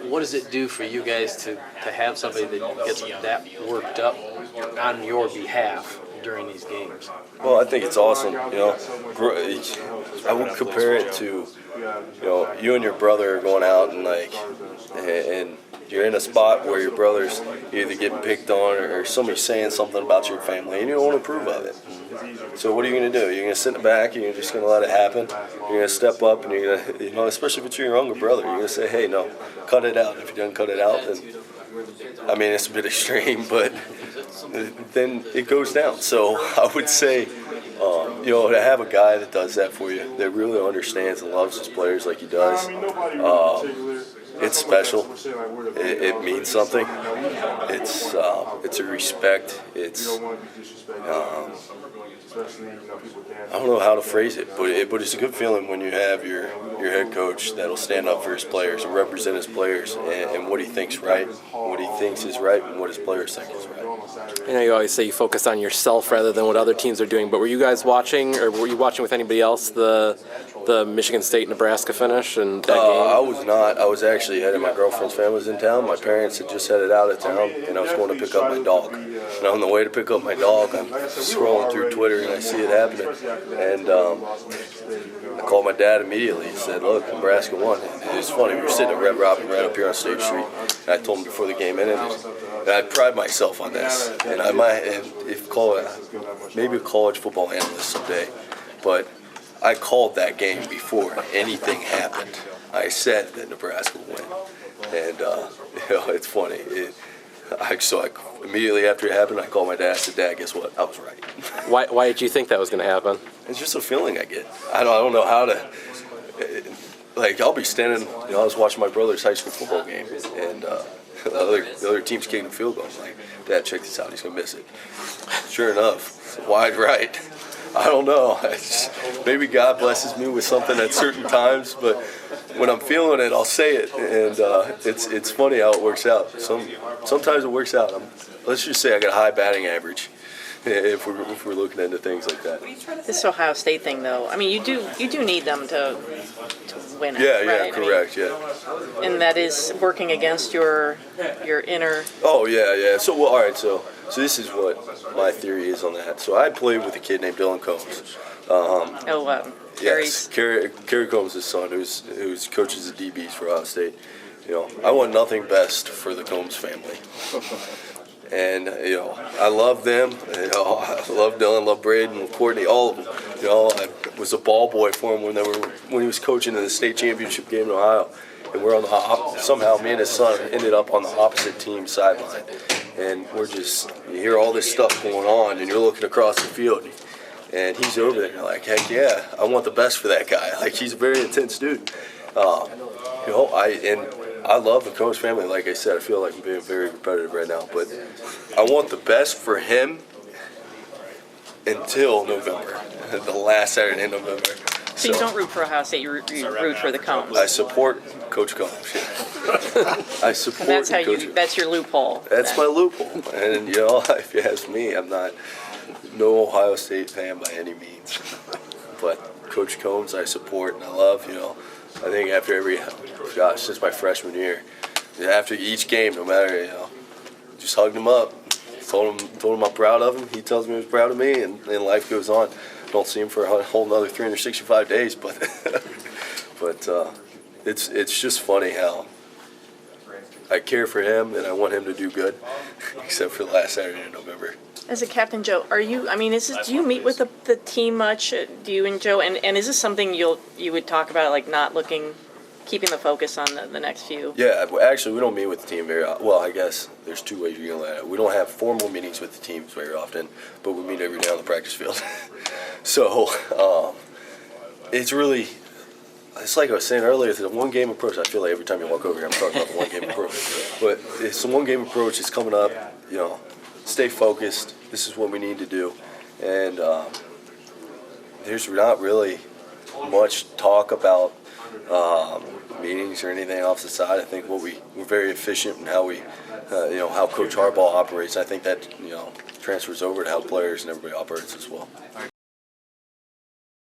what does it do for you guys to have somebody that gets that worked up on your behalf during these games? Well, I think it's awesome. I would compare it to, you and your brother are going out and you're in a spot where your brother's either getting picked on or somebody's saying something about your family and you don't want to approve of it. So what are you going to do? You're going to sit in the back and you're just going to let it happen? You're going to step up and you're going to, especially if it's your younger brother, you're going to say, hey, no, cut it out. If you don't cut it out, then, it's a bit extreme, but then it goes down. So I would say, to have a guy that does that for you, that really understands and loves his players like he does, it's special. It means something. It's a respect. It's I don't know how to phrase it, but it's a good feeling when you have your head coach that'll stand up for his players and represent his players and what he thinks right, what he thinks is right, and what his players think is right. You always say you focus on yourself rather than what other teams are doing, but were you guys watching, or were you watching with anybody else, the Michigan State-Nebraska finish and that game? I was not. I was actually headed. My girlfriend's family was in town. My parents had just headed out of town, and I was going to pick up my dog. And on the way to pick up my dog, I'm scrolling through Twitter, and I see it happening. And I called my dad immediately. He said, look, Nebraska won. And it was funny. We were sitting at Red Robin right up here on State Street. And I told him before the game ended, and I pride myself on this. And I might, maybe a college football analyst someday, but I called that game before anything happened. I said that Nebraska would win. And, it's funny. So immediately after it happened, I called my dad. I said, Dad, guess what? I was right. Why did you think that was going to happen? It's just a feeling I get. I don't know how to. I'll be standing. I was watching my brother's high school football game, and the other team's kicking a field goal. I'm like, Dad, check this out. He's gonna miss it. Sure enough, wide right. I don't know. Maybe God blesses me with something at certain times, but when I'm feeling it, I'll say it, and it's funny how it works out. Sometimes it works out. Let's just say I got a high batting average. If we're looking into things like that. This Ohio State thing, though, you do need them to win it. Yeah, right? correct. And that is working against your inner. Oh yeah. So all right. So this is what my theory is on that. So I played with a kid named Dylan Combs. Carrie's. Yes, Kerry Combs' son, who's coaches the DBs for Ohio State. I want nothing best for the Combs family. And, I love them. I love Dylan, love Braden, Courtney, all of them. I was a ball boy for him when he was coaching in the state championship game in Ohio. And we're on somehow me and his son ended up on the opposite team sideline. And you hear all this stuff going on, and you're looking across the field, and he's over there, and you're like, heck yeah, I want the best for that guy. He's a very intense dude. I love the Combs family. Like I said, I feel like I'm being very repetitive right now, but I want the best for him until November, the last Saturday in November. So you don't root for Ohio State, you root for the Combs. I support Coach Combs. Yeah. I support. And that's your loophole. That's my loophole. And if you ask me, I'm not no Ohio State fan by any means, but Coach Combs I support and I love. I think since my freshman year, after each game, no matter, just hugged him up, told him I'm proud of him. He tells me he's proud of me, and life goes on. Don't see him for a whole another 365 days, but it's just funny how I care for him and I want him to do good, except for last Saturday in November. As a captain, Joe, do you meet with the team much? Do you and Joe, and is this something you would talk about, keeping the focus on the next few? Yeah, actually, we don't meet with the team very often. Well, I guess there's two ways you're going to look at it. We don't have formal meetings with the teams very often, but we meet every day on the practice field. So it's like I was saying earlier, it's a one-game approach. I feel like every time you walk over here, I'm talking about the one-game approach. But it's a one-game approach. It's coming up, stay focused. This is what we need to do. And there's not really much talk about meetings or anything else aside. I think we're very efficient in how how Coach Harbaugh operates. I think that, transfers over to how players and everybody operates as well.